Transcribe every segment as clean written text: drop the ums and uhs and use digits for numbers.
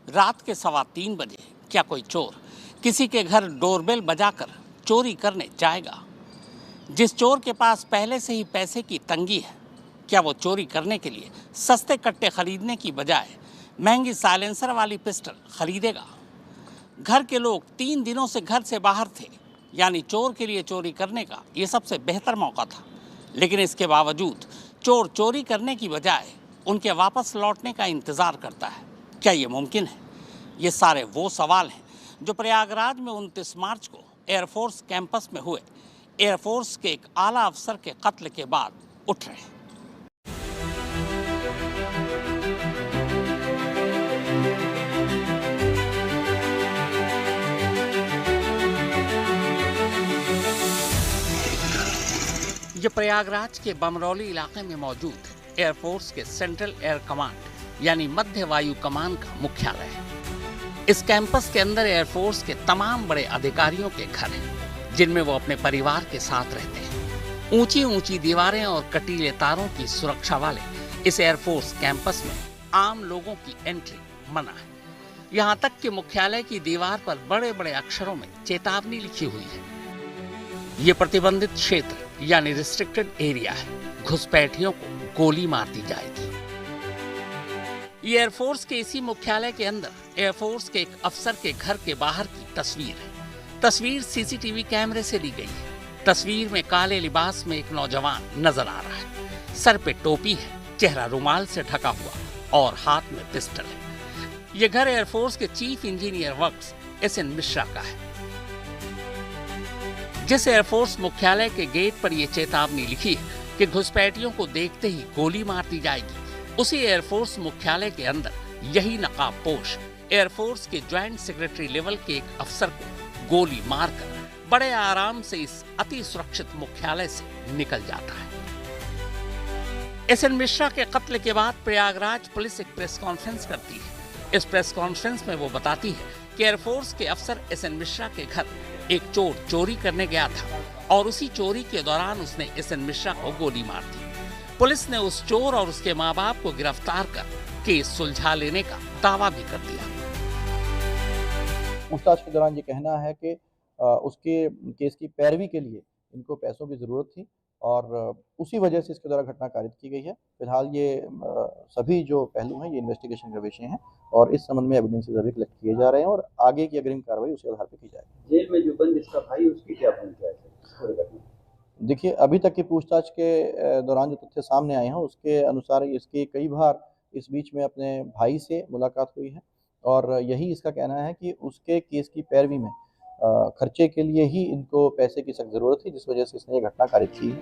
रात के 3:15 बजे क्या कोई चोर किसी के घर डोरबेल बजाकर चोरी करने जाएगा? जिस चोर के पास पहले से ही पैसे की तंगी है, क्या वो चोरी करने के लिए सस्ते कट्टे खरीदने की बजाय महंगी साइलेंसर वाली पिस्टल खरीदेगा? घर के लोग 3 दिनों से घर से बाहर थे, यानी चोर के लिए चोरी करने का ये सबसे बेहतर मौका था। लेकिन इसके बावजूद चोर चोरी करने की बजाय उनके वापस लौटने का इंतजार करता है। क्या ये मुमकिन है? ये सारे वो सवाल हैं जो प्रयागराज में 29 मार्च को एयरफोर्स कैंपस में हुए एयरफोर्स के एक आला अफसर के कत्ल के बाद उठ रहे हैं। ये प्रयागराज के बमरौली इलाके में मौजूद एयरफोर्स के सेंट्रल एयर कमांड यानी मध्य वायु कमान का मुख्यालय है। इस कैंपस के अंदर एयरफोर्स के तमाम बड़े अधिकारियों के घर हैं, जिनमें वो अपने परिवार के साथ रहते हैं। ऊंची ऊंची दीवारें और कटीले तारों की सुरक्षा वाले इस एयरफोर्स कैंपस में आम लोगों की एंट्री मना है। यहाँ तक कि मुख्यालय की दीवार पर बड़े बड़े अक्षरों में चेतावनी लिखी हुई है। ये प्रतिबंधित क्षेत्र यानी रिस्ट्रिक्टेड एरिया है, घुसपैठियों को गोली मार दी जाएगी। ये एयरफोर्स के इसी मुख्यालय के अंदर एयरफोर्स के एक अफसर के घर के बाहर की तस्वीर है। तस्वीर सीसीटीवी कैमरे से ली गई है। तस्वीर में काले लिबास में एक नौजवान नजर आ रहा है। सर पे टोपी है, चेहरा रुमाल से ढका हुआ और हाथ में पिस्टल है। ये घर एयरफोर्स के chief engineer works S N Mishra का है। जिस एयरफोर्स मुख्यालय के गेट पर यह चेतावनी लिखी है कि घुसपैठियों को देखते ही गोली मार दी जाएगी, उसी एयरफोर्स मुख्यालय के अंदर यही नकाबपोश एयरफोर्स के ज्वाइंट सेक्रेटरी लेवल के एक अफसर को गोली मारकर बड़े आराम से इस अति सुरक्षित मुख्यालय से निकल जाता है। एसएन मिश्रा के कत्ल के बाद प्रयागराज पुलिस एक प्रेस कॉन्फ्रेंस करती है। इस प्रेस कॉन्फ्रेंस में वो बताती है कि एयरफोर्स के अफसर एसएन मिश्रा के घर एक चोर चोरी करने गया था और उसी चोरी के दौरान उसने एसएन मिश्रा को गोली मार दी। पुलिस ने उस चोर और उसके माँ बाप को गिरफ्तार कर केस सुलझा लेने का दावा भी कर दिया। पूछताछ के दौरान ये कहना है कि उसके केस की पैरवी के लिए इनको पैसों की ज़रूरत थी और उसी वजह से इसके द्वारा घटना कारित की गई है। फिलहाल ये सभी जो पहलू हैं ये इन्वेस्टिगेशन का विषय हैं और इस संबंध में एविडेंसेस अभी कलेक्ट किए जा रहे हैं और आगे की अग्रिम कार्रवाई उसी आधार पर की जाएगी। जेल में जो बंद इसका भाई उसकी क्या भूमिका है? देखिए, अभी तक की पूछताछ के दौरान जो तथ्य सामने आए हैं उसके अनुसार इसकी कई बार इस बीच में अपने भाई से मुलाकात हुई है और यही इसका कहना है कि उसके केस की पैरवी में खर्चे के लिए ही इनको पैसे की सख्त जरूरत थी, जिस वजह से इसने ये घटना कारित की है।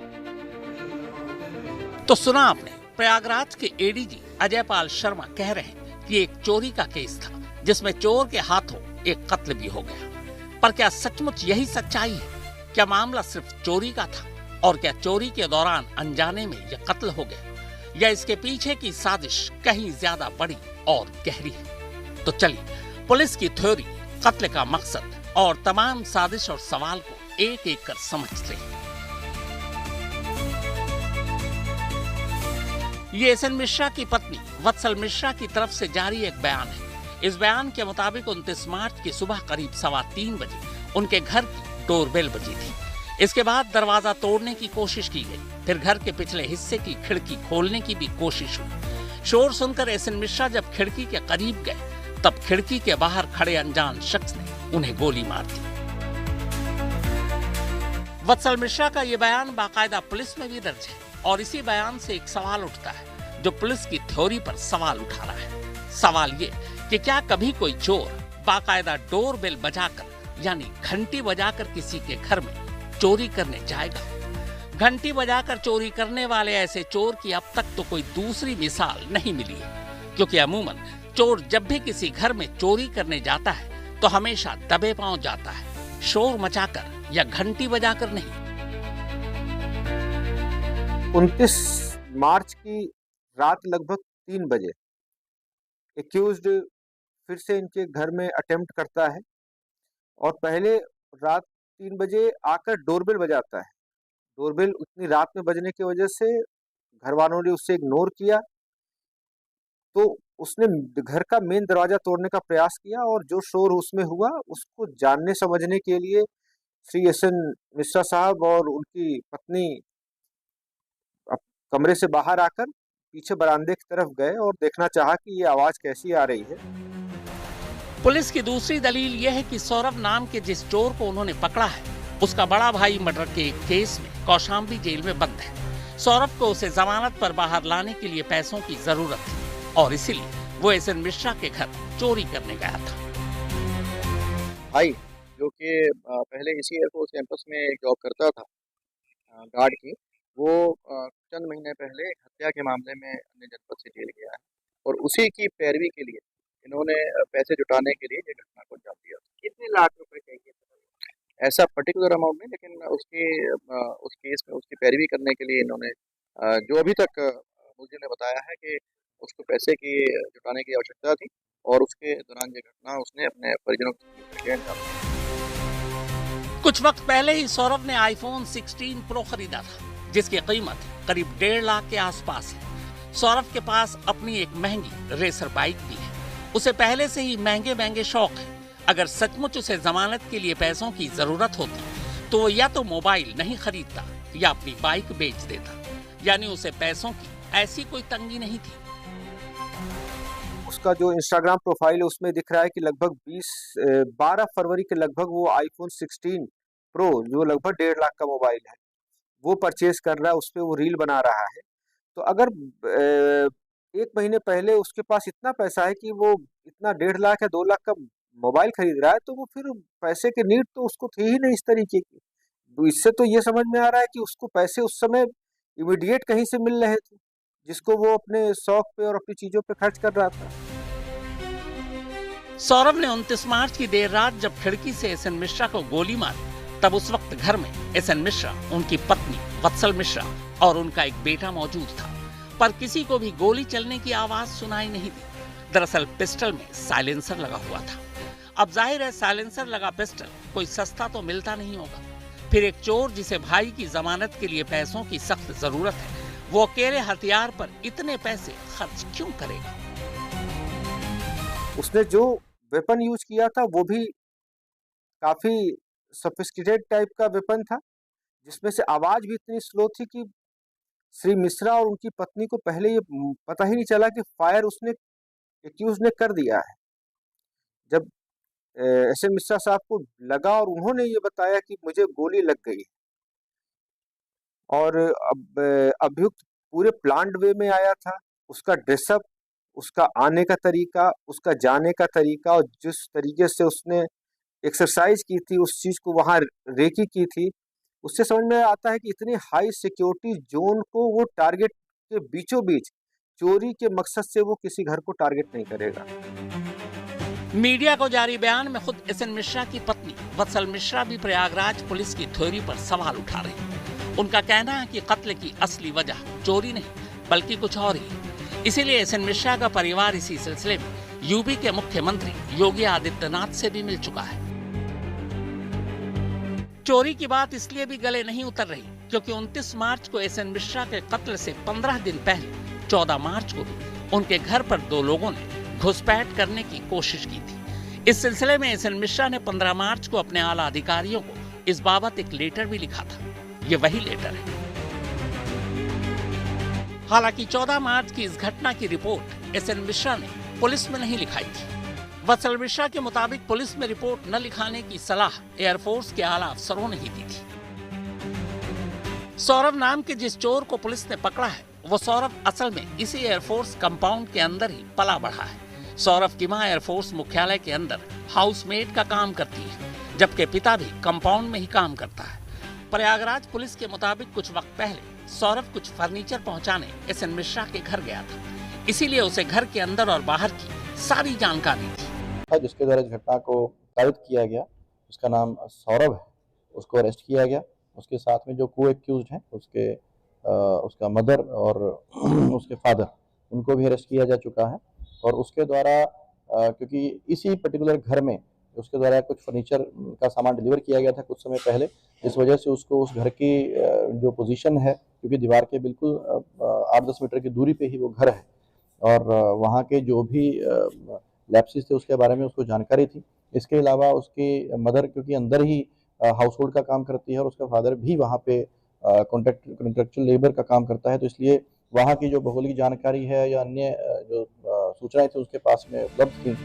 तो सुना आपने, प्रयागराज के एडीजी अजय पाल शर्मा कह रहे हैं कि एक चोरी का केस था जिसमें चोर के हाथों एक कत्ल भी हो गया। पर क्या सचमुच यही सच्चाई है? क्या मामला सिर्फ चोरी का था और क्या चोरी के दौरान अनजाने में यह कत्ल हो गया, या इसके पीछे की साजिश कहीं ज्यादा बड़ी और गहरी है? तो चलिए पुलिस की थ्योरी, कत्ल का मकसद और तमाम साजिश और सवाल को एक एक कर समझते हैं। ये एसएन मिश्रा की पत्नी वत्सल मिश्रा की तरफ से जारी एक बयान है। इस बयान के मुताबिक 29 मार्च की सुबह करीब 3:15 बजे उनके घर की डोरबेल बजी थी। इसके बाद दरवाजा तोड़ने की कोशिश की गई, फिर घर के पिछले हिस्से की खिड़की खोलने की भी कोशिश हुई। शोर सुनकर एसएन मिश्रा जब खिड़की के करीब गए, तब खिड़की के बाहर खड़े अनजान शख्स ने उन्हें गोली मार दी। वत्सल मिश्रा का यह बयान बाकायदा पुलिस में भी दर्ज है और इसी बयान से एक सवाल उठता है जो पुलिस की थ्योरी पर सवाल उठा रहा है। सवाल ये कि क्या कभी कोई चोर बाकायदा डोरबेल बजाकर यानी घंटी बजाकर किसी के घर में चोरी करने जाएगा? घंटी बजाकर चोरी करने वाले ऐसे चोर की अब तक तो कोई दूसरी मिसाल नहीं मिली है, क्योंकि अमूमन चोर जब भी किसी घर में चोरी करने जाता है तो हमेशा दबे पांव जाता है, शोर मचाकर या घंटी बजाकर नहीं। 29 मार्च की रात लगभग 3 बजे एक्यूज्ड फिर से इनके घर में अटेम्प्ट करता है और पहले रात 3 बजे आकर डोरबेल बजाता है। डोरबेल उतनी रात में बजने की वजह से घर वालों ने उससे इग्नोर किया, तो उसने घर का मेन दरवाजा तोड़ने का प्रयास किया और जो शोर उसमें हुआ उसको जानने समझने के लिए श्री एस.एन. मिश्रा साहब और उनकी पत्नी कमरे से बाहर आकर पीछे बरामदे की तरफ गए और देखना चाहा कि ये आवाज कैसी आ रही है। पुलिस की दूसरी दलील यह है कि सौरभ नाम के जिस चोर को उन्होंने पकड़ा है उसका बड़ा भाई मर्डर के एक केस में कौशाम्बी जेल में बंद है। सौरभ को उसे जमानत पर बाहर लाने के लिए पैसों की जरूरत थी और इसीलिए वो एस.एन. मिश्रा के घर चोरी करने गया था। भाई जो कि पहले इसी एयरफोर्स कैंपस में जॉब करता था गार्ड की, वो चंद महीने पहले हत्या के मामले में अन्य जनपद से जेल गया है और उसी की पैरवी के लिए इन्होंने पैसे जुटाने के लिए ये घटना को अंजाम दिया। कितने लाख रुपए चाहिए? ऐसा पर्टिकुलर अमाउंट नहीं, लेकिन उस केस में उसकी पैरवी करने के लिए इन्होंने जो अभी तक मुझे ने बताया है कि उसको पैसे की जुटाने की आवश्यकता थी और उसके दौरान ये घटना उसने अपने परिजनों के अंजाम दिया। कुछ वक्त पहले ही सौरभ ने आईफोन 16 प्रो खरीदा था जिसकी कीमत करीब 1.5 लाख के आसपास है। सौरभ के पास अपनी एक महंगी रेसर बाइक भी है। उसे पहले से ही महंगे महंगे शौक है। अगर सचमुच उसे जमानत के लिए पैसों की जरूरत होती तो वो या तो मोबाइल नहीं खरीदता या अपनी बाइक बेच देता, यानी उसे पैसों की ऐसी कोई तंगी नहीं थी। उसका जो इंस्टाग्राम प्रोफाइल है उसमें दिख रहा है कि लगभग 12 फरवरी के लगभग वो आईफोन 16 प्रो जो लगभग 1.5 लाख का मोबाइल है वो परचेज कर रहा है, उस पर वो रील बना रहा है। तो अगर 1 महीने पहले उसके पास इतना पैसा है कि वो इतना 1.5 लाख या 2 लाख का मोबाइल खरीद रहा है, तो वो फिर पैसे की नीड तो उसको थी ही नहीं इस तरीके की। तो इससे तो ये समझ में आ रहा है कि उसको पैसे उस समय इमीडिएट कहीं से मिल रहे थे जिसको वो अपने शौक पे और अपनी चीजों पे खर्च कर रहा था। सौरभ ने 29 मार्च की देर रात जब खिड़की से एस.एन. मिश्रा को गोली मारी तब उस वक्त घर में एस.एन. मिश्रा, उनकी पत्नी वत्सल मिश्रा और उनका एक बेटा मौजूद था, पर किसी को भी गोली चलने की आवाज सुनाई नहीं दी। दरअसल पिस्टल में साइलेंसर लगा हुआ था। अब जाहिर है साइलेंसर लगा पिस्टल कोई सस्ता तो मिलता नहीं होगा। फिर एक चोर जिसे भाई की जमानत के लिए पैसों की सख्त जरूरत है, वो अकेले हथियार पर इतने पैसे खर्च क्यों करेगा? उसने जो वेपन यूज किया था वो भी काफी सोफिस्टिकेटेड टाइप का वेपन था, जिसमें से आवाज भी इतनी स्लो थी कि श्री मिश्रा और उनकी पत्नी को पहले ये पता ही नहीं चला कि फायर उसने एक्यूज ने कर दिया है। जब एस.एन. मिश्रा साहब को लगा और उन्होंने ये बताया कि मुझे गोली लग गई और अब अभियुक्त पूरे प्लान्ड वे में आया था। उसका ड्रेसअप, उसका आने का तरीका, उसका जाने का तरीका और जिस तरीके से उसने एक्सरसाइज की थी, उस चीज को वहां रेकी की थी, उससे समझ में आता है कि इतनी हाई सिक्योरिटी जोन को वो टारगेट के बीचों बीच चोरी के मकसद से वो किसी घर को टारगेट नहीं करेगा। मीडिया को जारी बयान में खुद एस.एन. मिश्रा की पत्नी वत्सल मिश्रा भी प्रयागराज पुलिस की थ्योरी पर सवाल उठा रही है। उनका कहना है कि कत्ल की असली वजह चोरी नहीं बल्कि कुछ और ही। इसीलिए एस.एन. मिश्रा का परिवार इसी सिलसिले में यूपी के मुख्यमंत्री योगी आदित्यनाथ से भी मिल चुका है। चोरी की बात इसलिए भी गले नहीं उतर रही क्योंकि 29 मार्च को एस.एन. मिश्रा के कत्ल से 15 दिन पहले 14 मार्च को भी उनके घर पर 2 लोगों ने घुसपैठ करने की कोशिश की थी। इस सिलसिले में एस.एन. मिश्रा ने 15 मार्च को अपने आला अधिकारियों को इस बाबत एक लेटर भी लिखा था। ये वही लेटर है। हालांकि 14 मार्च की इस घटना की रिपोर्ट एस.एन. मिश्रा ने पुलिस में नहीं लिखाई थी। वत्सल मिश्रा के मुताबिक पुलिस में रिपोर्ट न लिखाने की सलाह एयरफोर्स के आला अफसरों ने ही दी थी। सौरभ नाम के जिस चोर को पुलिस ने पकड़ा है वो सौरभ असल में इसी एयरफोर्स कंपाउंड के अंदर ही पला बढ़ा है। सौरभ की मां एयरफोर्स मुख्यालय के अंदर हाउसमेट का काम करती है, जबकि पिता भी कंपाउंड में ही काम करता है। प्रयागराज पुलिस के मुताबिक कुछ वक्त पहले सौरभ कुछ फर्नीचर पहुंचाने एस.एन. मिश्रा के घर गया था, इसीलिए उसे घर के अंदर और बाहर की सारी जानकारी थी। जिसके द्वारा इस घटना को कारित किया गया, उसका नाम सौरभ है, उसको अरेस्ट किया गया। उसके साथ में जो को एक्यूज्ड हैं उसका मदर और उसके फादर, उनको भी अरेस्ट किया जा चुका है। और उसके द्वारा क्योंकि इसी पर्टिकुलर घर में उसके द्वारा कुछ फर्नीचर का सामान डिलीवर किया गया था कुछ समय पहले, इस वजह से उसको उस घर की जो पोजीशन है, क्योंकि दीवार के बिल्कुल 8-10 मीटर की दूरी पे ही वो घर है, और वहाँ के जो भी लैप्सेस थे उसके बारे में उसको जानकारी थी। इसके अलावा उसकी मदर क्योंकि अंदर ही हाउस होल्ड का काम करती है और उसका फादर भी वहाँ पे कॉन्ट्रेक्चुअल लेबर का काम करता है, तो इसलिए वहाँ की जो भौगोलिक जानकारी है या अन्य जो सूचनाएं थी उसके पास में उपलब्ध थी।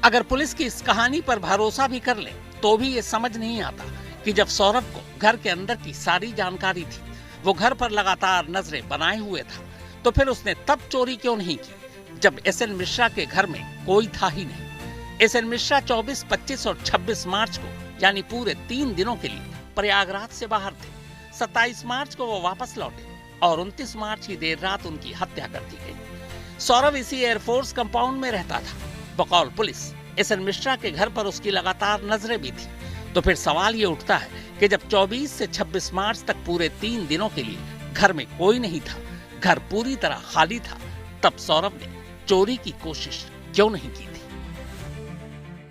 अगर पुलिस की इस कहानी पर भरोसा भी कर ले तो भी ये समझ नहीं आता कि जब सौरभ को घर के अंदर की सारी जानकारी थी, वो घर पर लगातार नजरें बनाए हुए था, तो फिर उसने तब चोरी क्यों नहीं की जब एसएन मिश्रा के घर में कोई था ही नहीं। एसएन मिश्रा 24, 25 और 26 मार्च को यानी पूरे 3 दिनों के लिए प्रयागराज से बाहर थे। 27 मार्च को वो वापस लौटे और 29 मार्च की देर रात उनकी हत्या कर दी गई। सौरभ इसी एयरफोर्स कंपाउंड में रहता था। बकौल पुलिस एसएन मिश्रा के घर पर उसकी लगातार नजरें भी थी। तो फिर सवाल ये उठता है कि जब 24 से 26 मार्च तक पूरे 3 दिनों के लिए घर में कोई नहीं था, घर पूरी तरह खाली था, तब सौरभ ने चोरी की कोशिश क्यों नहीं की थी?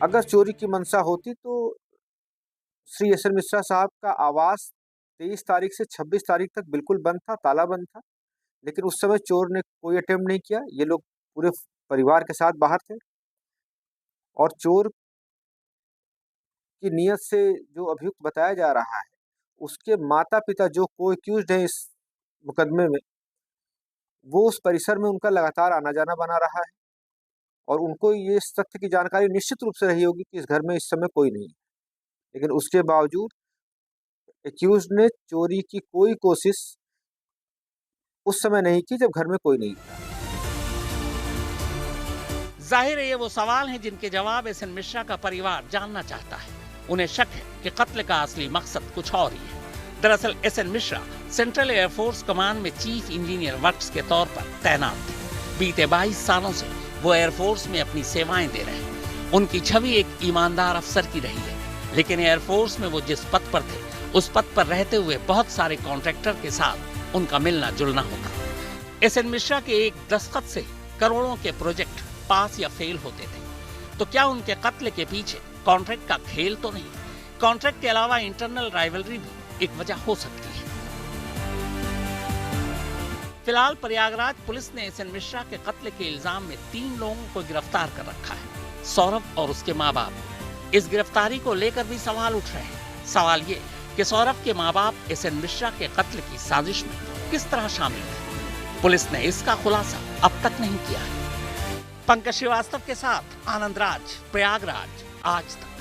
अगर चोरी की मंशा होती तो श्री एसएन मिश्रा साहब का आवास 23 तारीख से 26 तारीख तक बिल्कुल बंद था, ताला बंद था, लेकिन उस समय चोर ने कोई अटेम्प्ट नहीं किया। ये लोग पूरे परिवार के साथ बाहर थे और चोर की नीयत से जो अभियुक्त बताया जा रहा है, उसके माता पिता जो को एक्यूज्ड हैं इस मुकदमे में, वो उस परिसर में उनका लगातार आना जाना बना रहा है और उनको ये इस तथ्य की जानकारी निश्चित रूप से रही होगी कि इस घर में इस समय कोई नहीं है, लेकिन उसके बावजूद एक्यूज्ड ने चोरी की कोई कोशिश उस समय नहीं की जब घर में कोई नहीं था। जाहिर है ये वो सवाल हैं जिनके जवाब एसएन मिश्रा का परिवार जानना चाहता है। उन्हें शक है कि कत्ल का असली मकसद कुछ और ही है। दरअसल एसएन मिश्रा सेंट्रल एयरफोर्स कमान में चीफ इंजीनियर वर्क्स के तौर पर तैनात थे। बीते 22 सालों से वो एयरफोर्स में अपनी सेवाएं दे रहे हैं। उनकी छवि एक ईमानदार अफसर की रही है, लेकिन एयरफोर्स में वो जिस पद पर थे उस पद पर रहते हुए बहुत सारे कॉन्ट्रैक्टर के साथ उनका मिलना जुलना होता। एसएन मिश्रा के एक दस्तखत से करोड़ों के प्रोजेक्ट पास या फेल होते थे। तो क्या उनके कत्ल के पीछे कॉन्ट्रैक्ट का खेल तो नहीं? कॉन्ट्रैक्ट के अलावा इंटरनल राइवलरी भी एक वजह हो सकती है। फिलहाल प्रयागराज पुलिस ने एसएन मिश्रा के कत्ल के इल्जाम में 3 लोगों को गिरफ्तार कर रखा है, सौरभ और उसके माँ बाप। इस गिरफ्तारी को लेकर भी सवाल उठ रहे हैं। सवाल ये कि सौरभ के माँ बाप एसएन मिश्रा के कत्ल की साजिश में किस तरह शामिल थे, पुलिस ने इसका खुलासा अब तक नहीं किया है। पंकज श्रीवास्तव के साथ आनंद राज, प्रयागराज, आज तक।